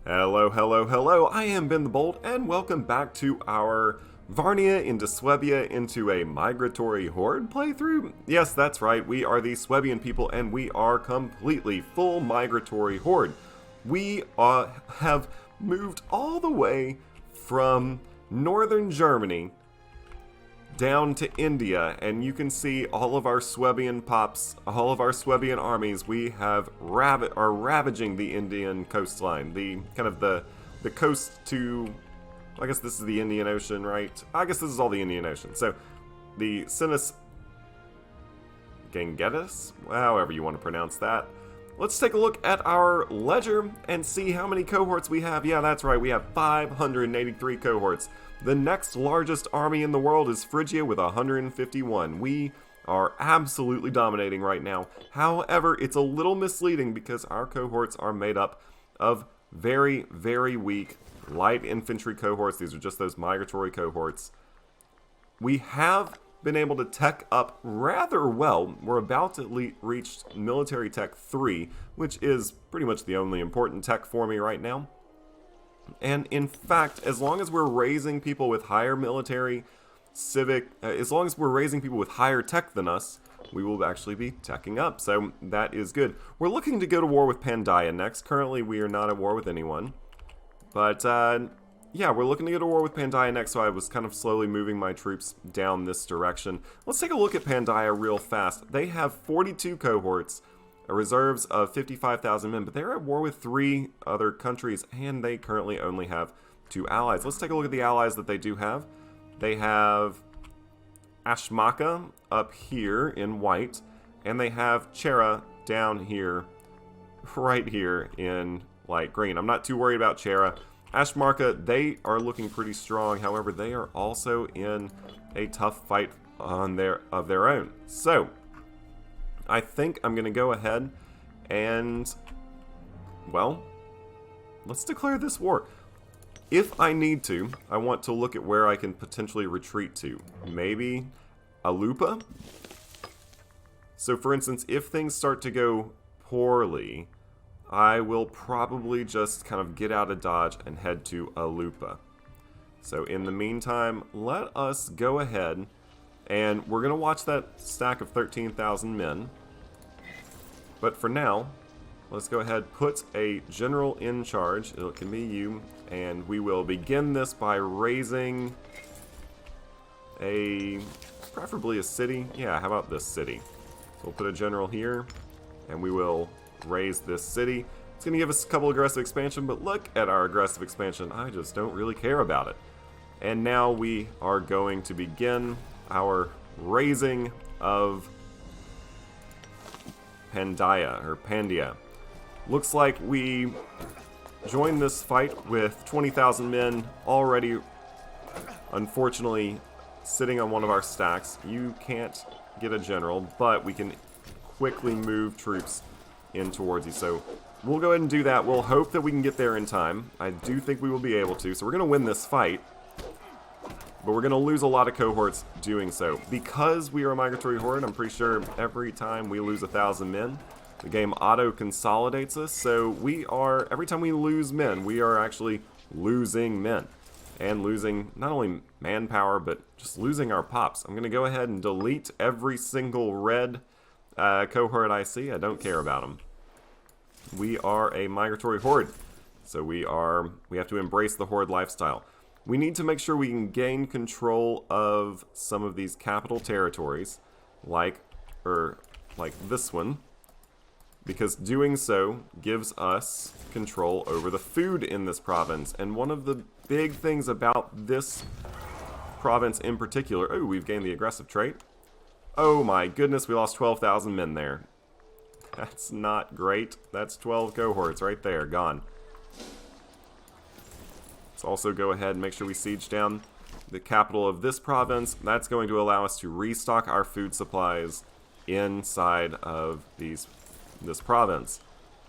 Hello, hello, hello, I am Ben the Bold, and welcome back to our Varnia into Swebia into a migratory horde playthrough. Yes, that's right, we are the Swebian people, and we are completely full migratory horde. We have moved all the way from northern Germany down to India, and you can see all of our Swebian pops, all of our Swebian armies. We have are ravaging the Indian coastline, the kind of the coast to. I guess this is the Indian Ocean, right? I guess this is all the Indian Ocean. So the Sinus Gangetus, however you want to pronounce that. Let's take a look at our ledger and see how many cohorts we have. Yeah, that's right, we have 583 cohorts. The next largest army in the world is Phrygia with 151. We are absolutely dominating right now. However, it's a little misleading because our cohorts are made up of very, very weak light infantry cohorts. These are just those migratory cohorts. We have been able to tech up rather well. We're about to reach military tech 3, which is pretty much the only important tech for me right now. And in fact, as long as we're raising people with higher military, civic, as long as we're raising people with higher tech than us, we will actually be teching up. So that is good. We're looking to go to war with Pandaia next. Currently, we are not at war with anyone. But yeah, we're looking to go to war with Pandaia next, so I was kind of slowly moving my troops down this direction. Let's take a look at Pandaia real fast. They have 42 cohorts, reserves of 55,000 men, but they're at war with 3 other countries, and they currently only have 2 allies. Let's take a look at the allies that they do have. They have Ashmaka up here in white, and they have Chera down here, right here in light green. I'm not too worried about Chera. Ashmarka, they are looking pretty strong. However, they are also in a tough fight of their own. So, I think I'm going to go ahead and, well, let's declare this war. If I need to, I want to look at where I can potentially retreat to. Maybe Alupa? So, for instance, if things start to go poorly, I will probably just kind of get out of Dodge and head to Alupa. So in the meantime, let us go ahead and we're going to watch that stack of 13,000 men. But for now, let's go ahead, put a general in charge. It can be you, and we will begin this by raising preferably a city. Yeah, how about this city? So we'll put a general here, and we will raise this city. It's going to give us a couple aggressive expansion, but look at our aggressive expansion. I just don't really care about it. And now we are going to begin our raising of Pandia. Looks like we joined this fight with 20,000 men already, unfortunately, sitting on one of our stacks. You can't get a general, but we can quickly move troops in towards you. So we'll go ahead and do that. We'll hope that we can get there in time. I do think we will be able to. So we're going to win this fight, but we're going to lose a lot of cohorts doing so. Because we are a migratory horde, I'm pretty sure every time we lose 1,000 men, the game auto-consolidates us. So every time we lose men, we are actually losing men. And losing not only manpower, but just losing our pops. I'm going to go ahead and delete every single red cohort I see. I don't care about them. We are a migratory horde, so we have to embrace the horde lifestyle. We need to make sure we can gain control of some of these capital territories, like this one, because doing so gives us control over the food in this province. And one of the big things about this province in particular, oh, we've gained the aggressive trait. Oh my goodness, we lost 12,000 men there. That's not great. That's 12 cohorts right there, gone. Let's also go ahead and make sure we siege down the capital of this province. That's going to allow us to restock our food supplies inside of this province.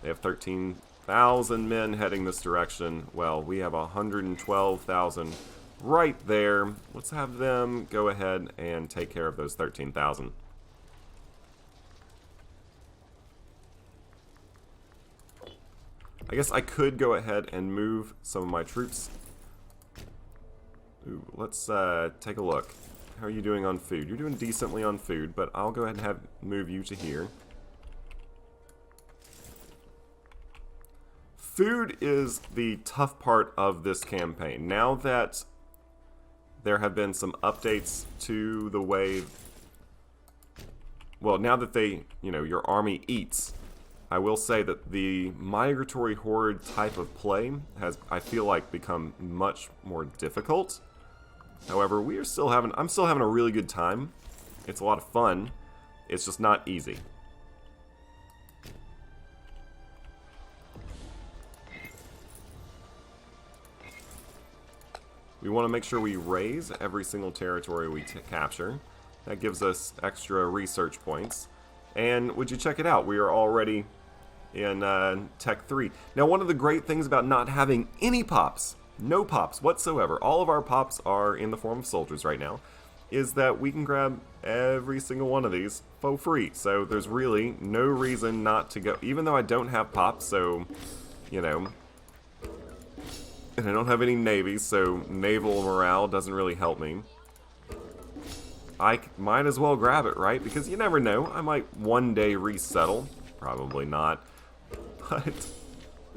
They have 13,000 men heading this direction. Well, we have 112,000 right there. Let's have them go ahead and take care of those 13,000. I guess I could go ahead and move some of my troops. Ooh, let's take a look. How are you doing on food? You're doing decently on food, but I'll go ahead and move you to here. Food is the tough part of this campaign. Now that there have been some updates to the way... Well, now that your army eats, I will say that the migratory horde type of play has, I feel like, become much more difficult. However, I'm still having a really good time. It's a lot of fun. It's just not easy. We want to make sure we raise every single territory we capture. That gives us extra research points. And would you check it out? We are already in Tech 3. Now, one of the great things about not having any pops, no pops whatsoever, all of our pops are in the form of soldiers right now, is that we can grab every single one of these for free. So there's really no reason not to go, even though I don't have pops, so, and I don't have any navies, so naval morale doesn't really help me. I might as well grab it, right? Because you never know. I might one day resettle. Probably not. But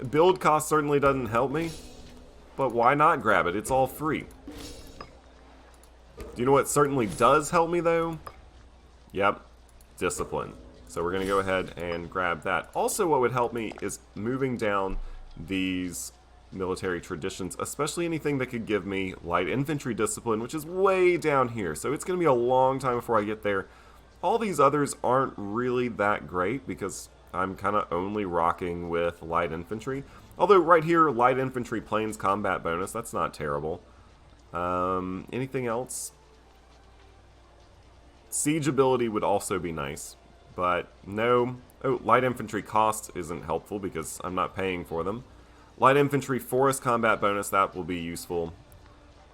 build cost certainly doesn't help me. But why not grab it? It's all free. Do you know what certainly does help me, though? Yep. Discipline. So we're going to go ahead and grab that. Also, what would help me is moving down these military traditions, especially anything that could give me light infantry discipline, which is way down here. So it's going to be a long time before I get there. All these others aren't really that great because I'm kind of only rocking with light infantry. Although right here, light infantry planes combat bonus, that's not terrible. Anything else? Siege ability would also be nice, but no. Oh, light infantry cost isn't helpful because I'm not paying for them. Light infantry forest combat bonus, that will be useful.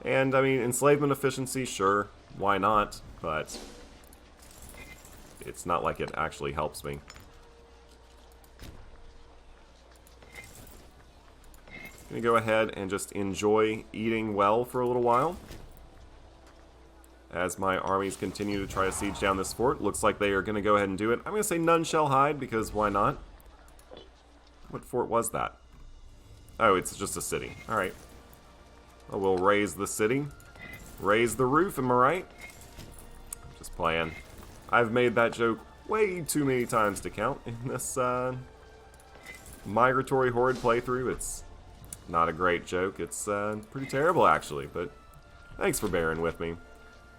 And, I mean, enslavement efficiency, sure, why not? But it's not like it actually helps me. I'm going to go ahead and just enjoy eating well for a little while. As my armies continue to try to siege down this fort. Looks like they are going to go ahead and do it. I'm going to say none shall hide, because why not? What fort was that? Oh, it's just a city. Alright. Well, we'll raise the city. Raise the roof, am I right? I'm just playing. I've made that joke way too many times to count in this migratory horde playthrough. It's not a great joke. It's pretty terrible, actually, but thanks for bearing with me.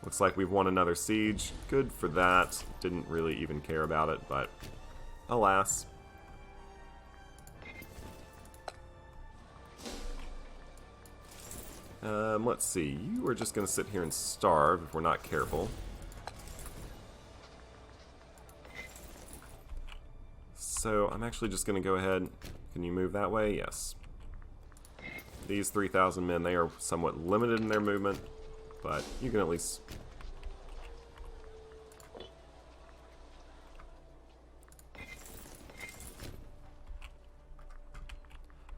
Looks like we've won another siege. Good for that. Didn't really even care about it, but alas. Let's see. You are just going to sit here and starve if we're not careful. So I'm actually just going to go ahead. Can you move that way? Yes. These 3,000 men, they are somewhat limited in their movement, but you can at least...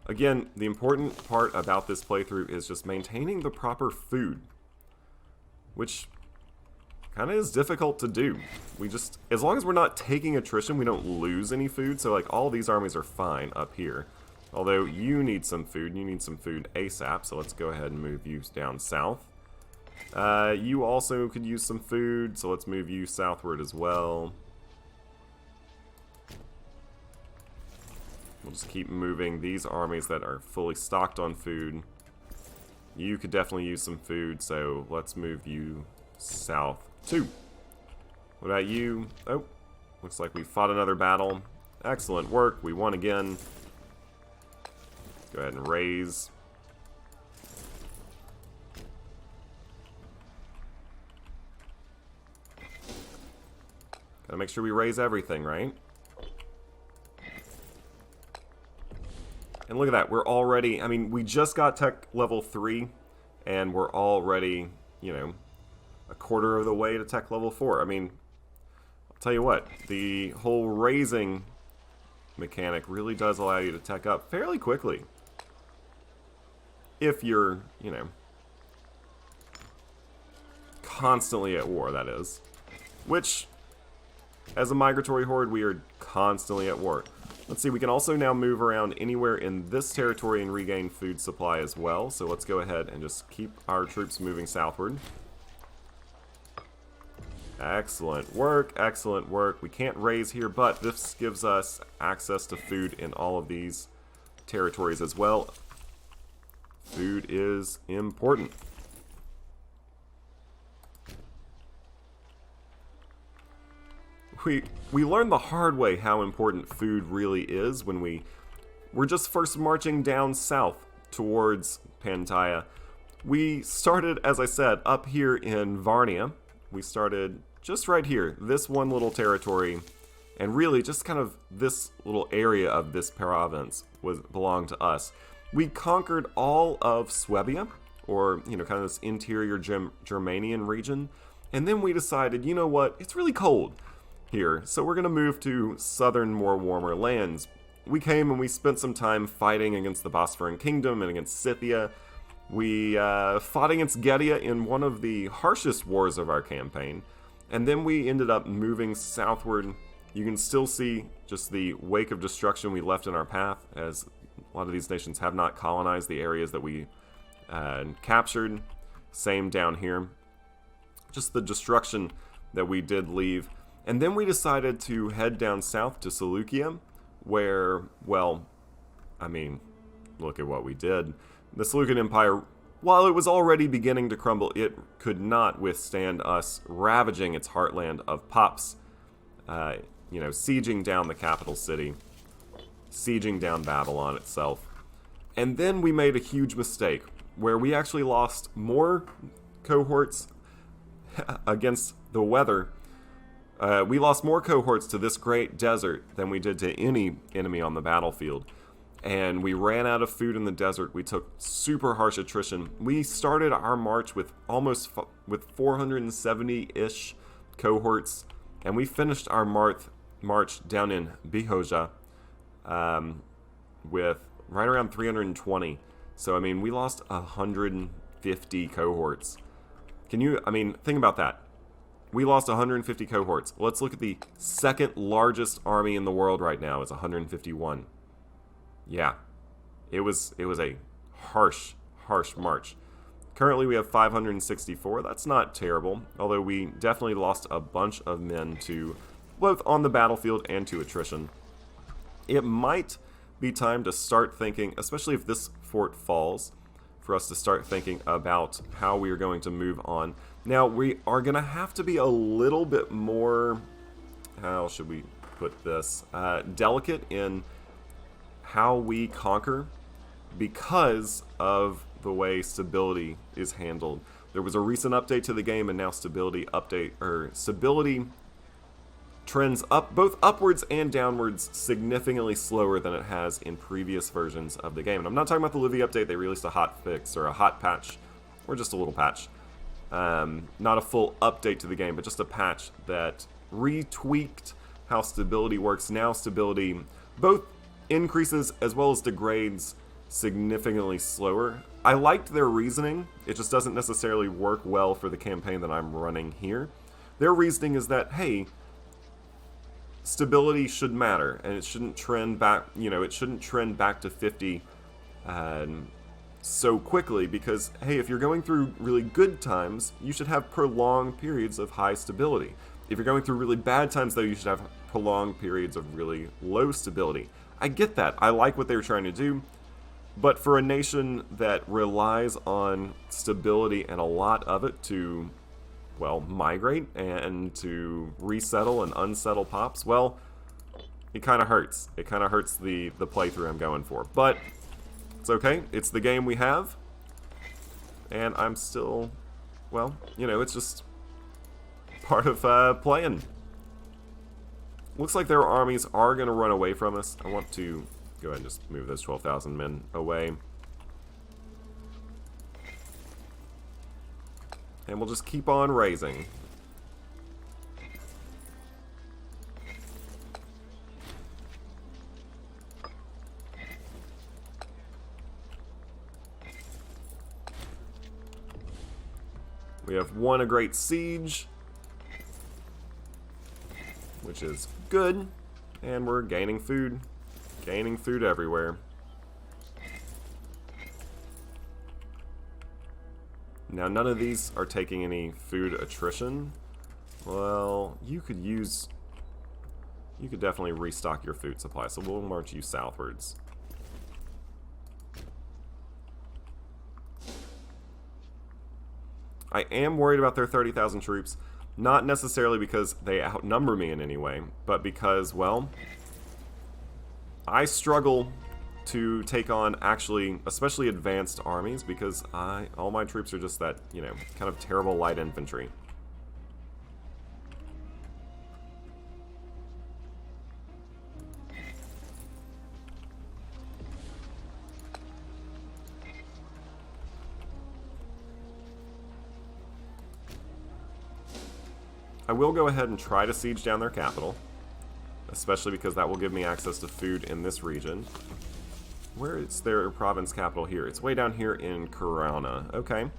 Again, the important part about this playthrough is just maintaining the proper food, which kind of is difficult to do. We just, as long as we're not taking attrition, we don't lose any food, so like all these armies are fine up here. Although you need some food ASAP, so let's go ahead and move you down south. You also could use some food, so let's move you southward as well. We'll just keep moving these armies that are fully stocked on food. You could definitely use some food, so let's move you south too. What about you? Oh, looks like we fought another battle. Excellent work, we won again. Go ahead and raise. Gotta make sure we raise everything, right? And look at that, we're already, I mean, we just got tech level 3, and we're already, a quarter of the way to tech level 4. I mean, I'll tell you what, the whole raising mechanic really does allow you to tech up fairly quickly. If you're, you know, constantly at war, that is. Which, as a migratory horde, we are constantly at war. Let's see, we can also now move around anywhere in this territory and regain food supply as well. So let's go ahead and just keep our troops moving southward. Excellent work, excellent work. We can't raise here, but this gives us access to food in all of these territories as well. Food is important. We learned the hard way how important food really is when we're just first marching down south towards Pantaia. We started, as I said, up here in Varnia. We started just right here, this one little territory, and really just kind of this little area of this province belonged to us. We conquered all of Swabia, or, you know, kind of this interior Germanian region, and then we decided, you know what, it's really cold here, so we're going to move to southern, more warmer lands. We came and we spent some time fighting against the Bosphorus Kingdom and against Scythia. We fought against Getia in one of the harshest wars of our campaign, and then we ended up moving southward. You can still see just the wake of destruction we left in our path, as a lot of these nations have not colonized the areas that we captured. Same down here. Just the destruction that we did leave. And then we decided to head down south to Seleucia, where, well, I mean, look at what we did. The Seleucian Empire, while it was already beginning to crumble, it could not withstand us ravaging its heartland of Pops, you know, sieging down the capital city, sieging down Babylon itself. And then we made a huge mistake, where we actually lost more cohorts against the weather. We lost more cohorts to this great desert than we did to any enemy on the battlefield. And we ran out of food in the desert. We took super harsh attrition. We started our march with with 470-ish cohorts, and we finished our march down in Bihoja with right around 320. So, I mean, we lost 150 cohorts. Think about that. We lost 150 cohorts. Let's look at the second largest army in the world right now. It's 151. Yeah, it was a harsh march. Currently we have 564. That's not terrible, although we definitely lost a bunch of men to both on the battlefield and to attrition. It might be time to start thinking, especially if this fort falls, for us to start thinking about how we are going to move on. Now, we are going to have to be a little bit more, how should we put this, delicate in how we conquer because of the way stability is handled. There was a recent update to the game, and now stability trends up both upwards and downwards significantly slower than it has in previous versions of the game. And I'm not talking about the Livy update. They released a hot fix or a hot patch, or just a little patch. Not a full update to the game, but just a patch that retweaked how stability works. Now stability both increases as well as degrades significantly slower. I liked their reasoning. It just doesn't necessarily work well for the campaign that I'm running here. Their reasoning is that, hey, stability should matter, and it shouldn't trend back, it shouldn't trend back to 50 so quickly, because, hey, if you're going through really good times, you should have prolonged periods of high stability. If you're going through really bad times, though, you should have prolonged periods of really low stability. I get that. I like what they were trying to do. But for a nation that relies on stability and a lot of it to, well, migrate and to resettle and unsettle Pops, well, it kind of hurts. It kind of hurts the playthrough I'm going for. But it's okay. It's the game we have. And I'm still, well, it's just part of playing. Looks like their armies are going to run away from us. I want to go ahead and just move those 12,000 men away. And we'll just keep on raising. We have won a great siege, which is good, and we're gaining food. Gaining food everywhere. Now, none of these are taking any food attrition. Well, you could definitely restock your food supply, so we'll march you southwards. I am worried about their 30,000 troops, not necessarily because they outnumber me in any way, but because, well, I struggle to take on actually, especially advanced armies, because all my troops are just that, you know, kind of terrible light infantry. I will go ahead and try to siege down their capital, especially because that will give me access to food in this region. Where is their province capital here? It's way down here in Karana. Okay.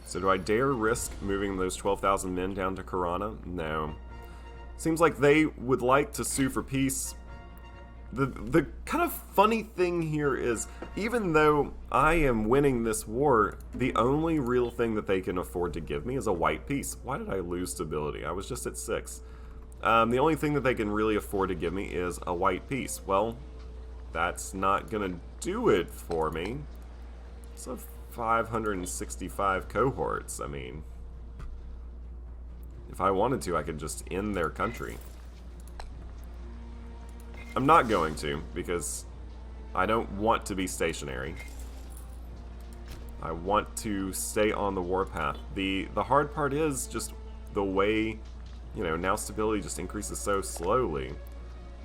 So do I dare risk moving those 12,000 men down to Karana? No. Seems like they would like to sue for peace. The kind of funny thing here is, even though I am winning this war, the only real thing that they can afford to give me is a white peace. Why did I lose stability? I was just at 6. The only thing that they can really afford to give me is a white peace. Well, that's not going to do it for me. It's a 565 cohorts. I mean, if I wanted to, I could just end their country. I'm not going to, because I don't want to be stationary. I want to stay on the warpath. The hard part is just the way, you know, now stability just increases so slowly.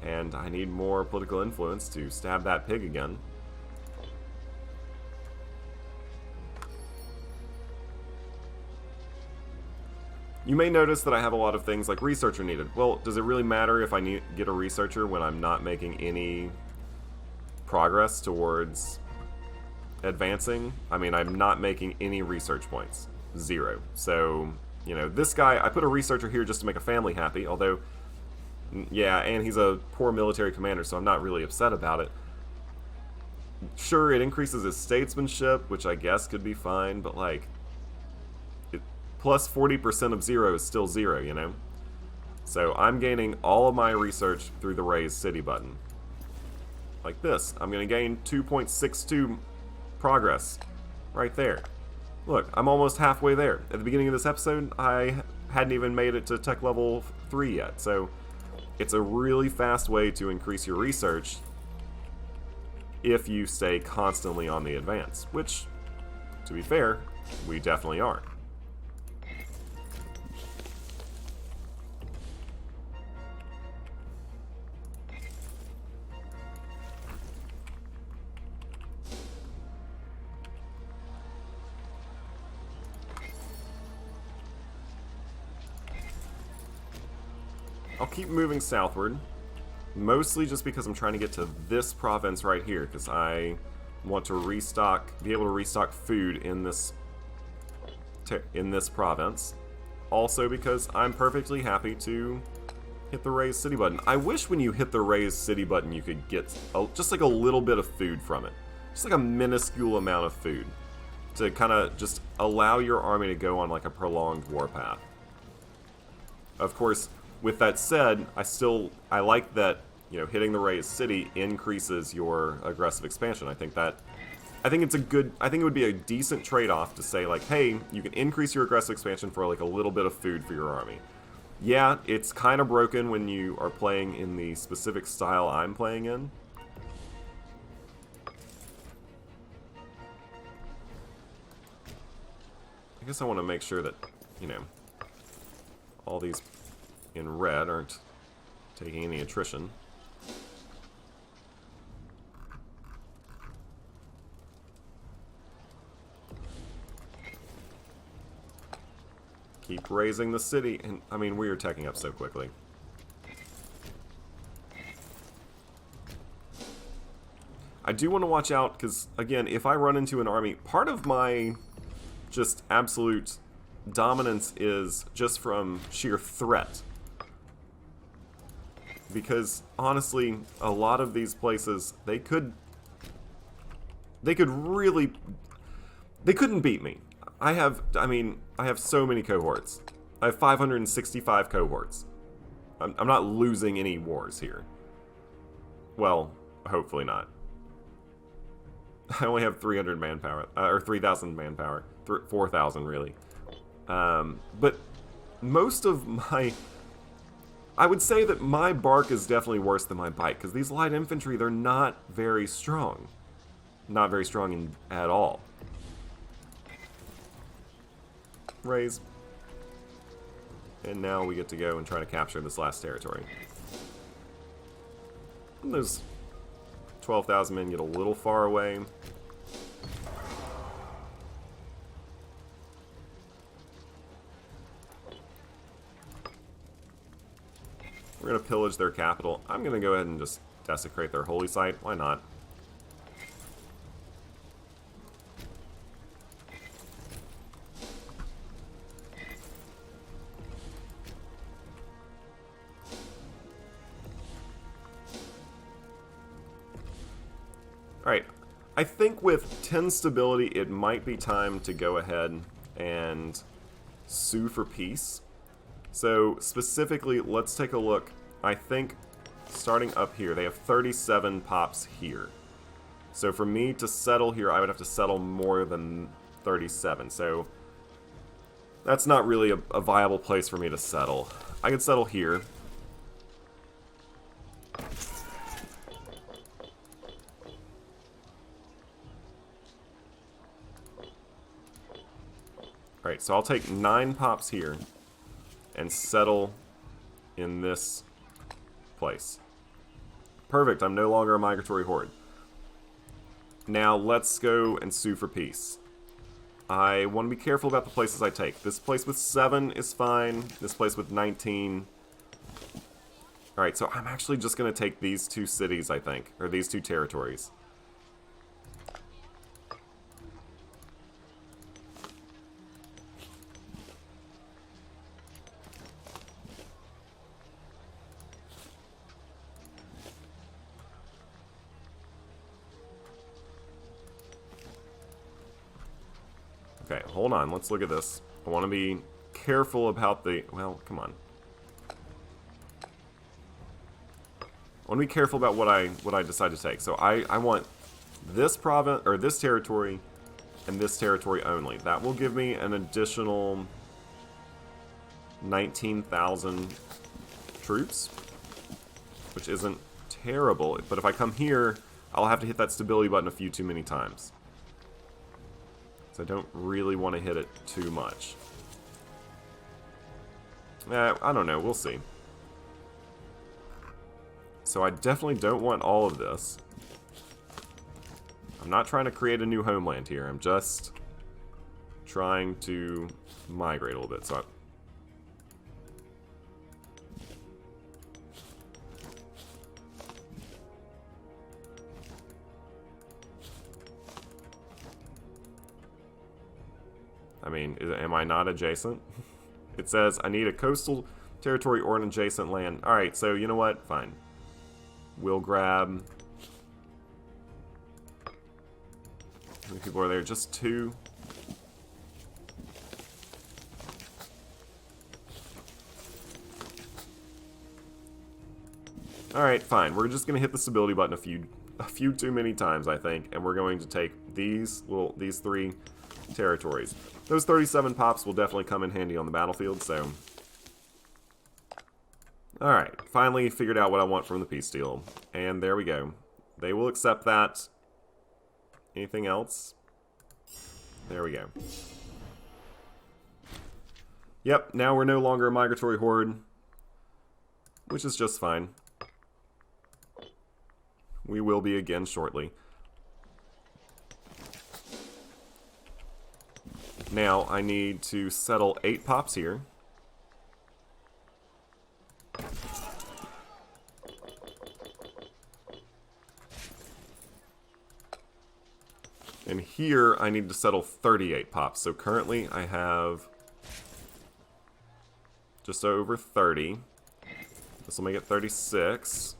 And I need more political influence to stab that pig again. You may notice that I have a lot of things like researcher needed. Well, does it really matter if I get a researcher when I'm not making any progress towards advancing? I mean, I'm not making any research points. 0. So, you know, this guy, I put a researcher here just to make a family happy, although, yeah, and he's a poor military commander, so I'm not really upset about it. Sure, it increases his statesmanship, which I guess could be fine, but, like, plus 40% of 0 is still 0, you know? So I'm gaining all of my research through the raise city button. Like this. I'm going to gain 2.62 progress right there. Look, I'm almost halfway there. At the beginning of this episode, I hadn't even made it to tech level 3 yet. So it's a really fast way to increase your research if you stay constantly on the advance, which, to be fair, we definitely are. I'll keep moving southward, mostly just because I'm trying to get to this province right here, because I want to be able to restock food in this province. Also because I'm perfectly happy to hit the raise city button. I wish when you hit the raise city button you could get just like a little bit of food from it. Just like a minuscule amount of food to kind of just allow your army to go on like a prolonged warpath. Of course, with that said, I like that, you know, hitting the raised city increases your aggressive expansion. I think it would be a decent trade-off to say, like, hey, you can increase your aggressive expansion for like a little bit of food for your army. Yeah, it's kind of broken when you are playing in the specific style I'm playing in. I guess I want to make sure that, you know, all these in red aren't taking any attrition. Keep raising the city, and I mean, we are teching up so quickly. I do want to watch out, because, again, if I run into an army, part of my just absolute dominance is just from sheer threat. Because, honestly, a lot of these places, they couldn't beat me. I have so many cohorts. I have 565 cohorts. I'm not losing any wars here. Well, hopefully not. I only have 300 manpower, or 3,000 manpower. 4,000, really. But most of my... I would say that my bark is definitely worse than my bite, because these light infantry, they're not very strong. Not very strong at all. Raise. And now we get to go and try to capture this last territory. And those 12,000 men get a little far away. We're going to pillage their capital. I'm going to go ahead and just desecrate their holy site. Why not? Alright, I think with 10 stability, it might be time to go ahead and sue for peace. So, specifically, let's take a look. I think, starting up here, they have 37 pops here. So for me to settle here, I would have to settle more than 37. So, that's not really a viable place for me to settle. I could settle here. Alright, so I'll take 9 pops here and settle in this place. Perfect, I'm no longer a migratory horde. Now let's go and sue for peace. I want to be careful about the places I take. This place with 7 is fine. This place with 19. Alright, so I'm actually just going to take these 2 cities, I think. Or these 2 territories. Okay, hold on. Let's look at this. I want to be careful about the... Well, come on. I want to be careful about what I decide to take. So I want this province, or this territory, and this territory only. That will give me an additional 19,000 troops, which isn't terrible. But if I come here, I'll have to hit that stability button a few too many times. So I don't really want to hit it too much. I don't know. We'll see. So I definitely don't want all of this. I'm not trying to create a new homeland here. I'm just trying to migrate a little bit. So I mean, am I not adjacent? It says I need a coastal territory or an adjacent land. Alright, so you know what? Fine. We'll grab... How many people are there? Just 2? Alright, fine. We're just going to hit the stability button a few too many times, I think. And we're going to take these 3 territories. Those 37 pops will definitely come in handy on the battlefield, so... Alright, finally figured out what I want from the peace deal. And there we go. They will accept that. Anything else? There we go. Yep, now we're no longer a migratory horde. Which is just fine. We will be again shortly. Now, I need to settle 8 pops here. And here I need to settle 38 pops. So currently I have just over 30. This will make it 36.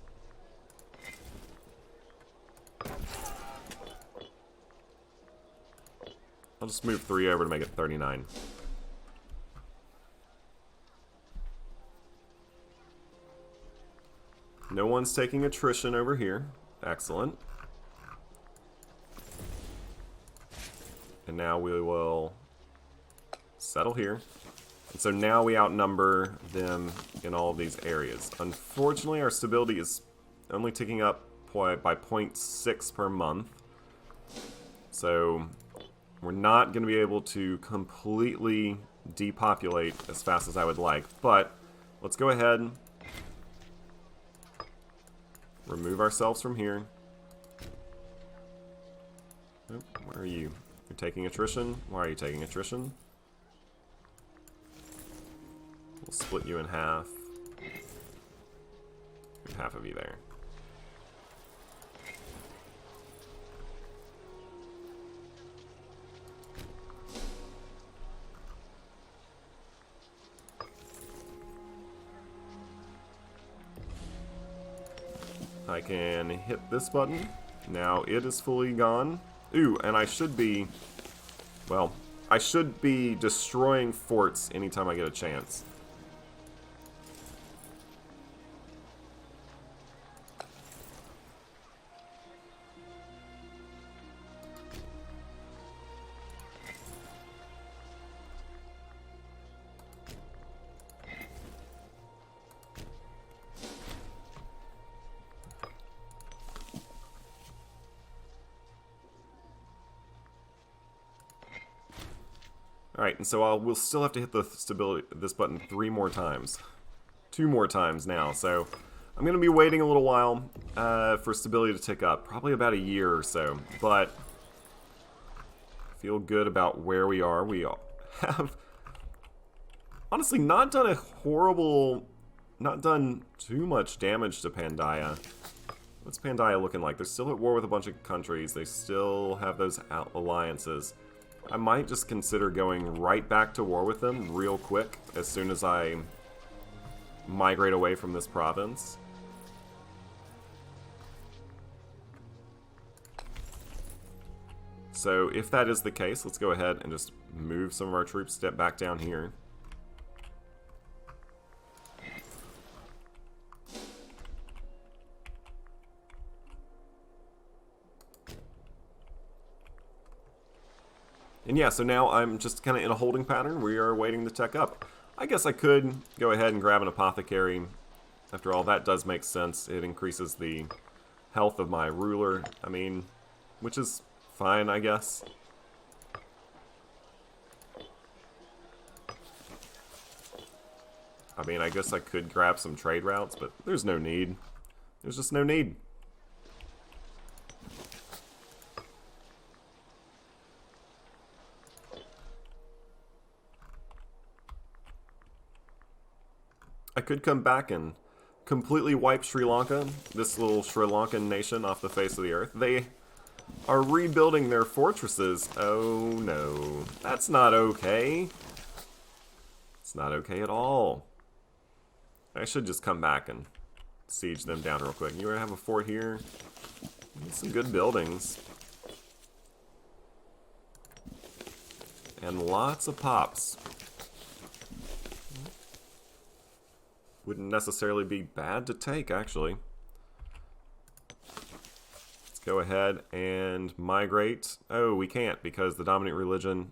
I'll just move 3 over to make it 39. No one's taking attrition over here. Excellent. And now we will settle here. And so now we outnumber them in all of these areas. Unfortunately, our stability is only ticking up by 0.6 per month. So we're not going to be able to completely depopulate as fast as I would like. But let's go ahead, remove ourselves from here. Oh, where are you? You're taking attrition? Why are you taking attrition? We'll split you in half. There's half of you there. I can hit this button. Now it is fully gone. Ooh, and I should be... Well, I should be destroying forts anytime I get a chance. Alright, and so we'll still have to hit the stability this button 3 more times. 2 more times now, so I'm going to be waiting a little while for stability to tick up. Probably about a year or so, but I feel good about where we are. We have honestly not done a horrible... not done too much damage to Pandaia. What's Pandaia looking like? They're still at war with a bunch of countries. They still have those alliances. I might just consider going right back to war with them real quick as soon as I migrate away from this province. So if that is the case, let's go ahead and just move some of our troops step back down here. And yeah, so now I'm just kind of in a holding pattern. We are waiting to tech up. I guess I could go ahead and grab an apothecary. After all, that does make sense. It increases the health of my ruler. I mean, which is fine, I guess. I mean, I guess I could grab some trade routes, but there's no need. There's just no need. I could come back and completely wipe Sri Lanka, this little Sri Lankan nation, off the face of the earth. They are rebuilding their fortresses. Oh no, that's not okay. It's not okay at all. I should just come back and siege them down real quick. You have a fort here. Some good buildings. And lots of pops. Wouldn't necessarily be bad to take, actually. Let's go ahead and migrate. Oh, we can't because the dominant religion.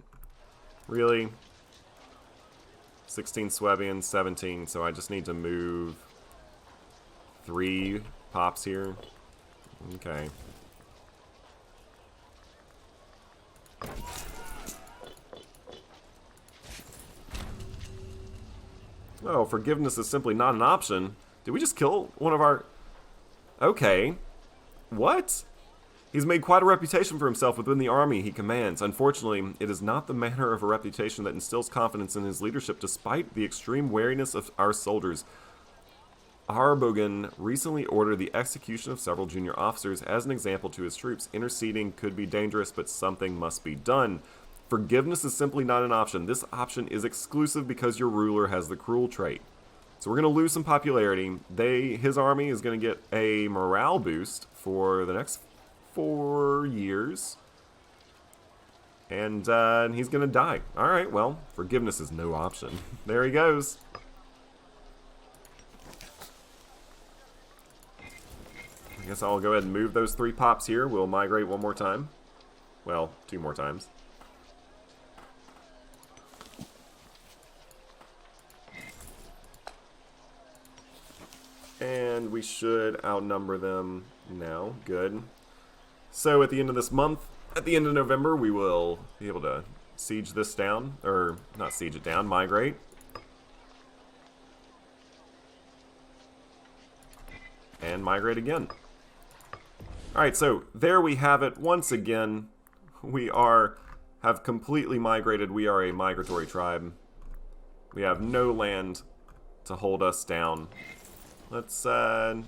Really? 16 Swabians, 17, so I just need to move 3 pops here. Okay. Oh, forgiveness is simply not an option. Did we just kill one of our... Okay. What? He's made quite a reputation for himself within the army he commands. Unfortunately, it is not the manner of a reputation that instills confidence in his leadership despite the extreme wariness of our soldiers. Arbogan recently ordered the execution of several junior officers as an example to his troops. Interceding could be dangerous, but something must be done. Forgiveness is simply not an option. This option is exclusive because your ruler has the cruel trait. So we're going to lose some popularity. His army is going to get a morale boost for the next 4 years. And he's going to die. Alright, well, forgiveness is no option. There he goes. I guess I'll go ahead and move those 3 pops here. We'll migrate one more time. Well, 2 more times. And we should outnumber them now. Good. So at the end of this month, at the end of November, we will be able to siege this down. Or, not siege it down, migrate. And migrate again. Alright, so there we have it. Once again, we have completely migrated. We are a migratory tribe. We have no land to hold us down. Let's, alright,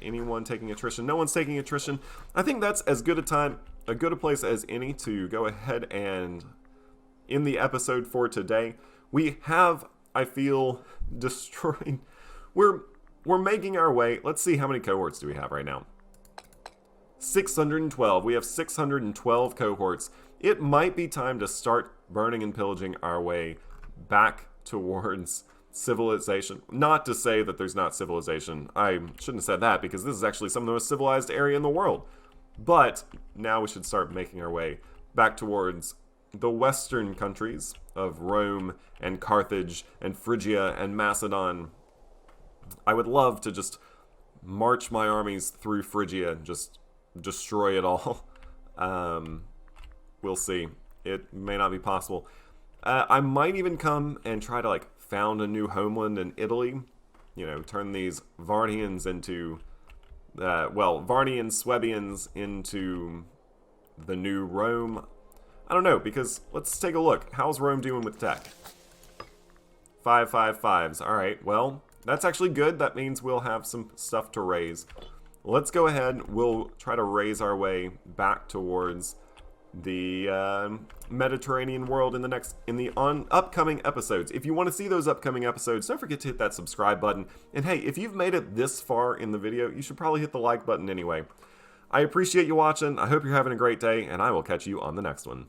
anyone taking attrition? No one's taking attrition. I think that's as good a place as any to go ahead and end the episode for today. We have, I feel, destroyed. We're making our way. Let's see, how many cohorts do we have right now? 612. We have 612 cohorts. It might be time to start burning and pillaging our way back towards civilization. Not to say that there's not civilization. I shouldn't have said that, because this is actually some of the most civilized area in the world. But now we should start making our way back towards the western countries of Rome and Carthage and Phrygia and Macedon. I would love to just march my armies through Phrygia and just destroy it all. We'll see. It may not be possible. I might even come and try to found a new homeland in Italy. You know, turn these Varnians into, Varnian Swabians into the new Rome. I don't know, because let's take a look. How's Rome doing with tech? 555s. Alright, well, that's actually good. That means we'll have some stuff to raise. Let's go ahead. We'll try to raise our way back towards the Mediterranean world in the upcoming episodes. If you want to see those upcoming episodes, don't forget to hit that subscribe button. And hey, if you've made it this far in the video, you should probably hit the like button anyway. I appreciate you watching. I hope you're having a great day, and I will catch you on the next one.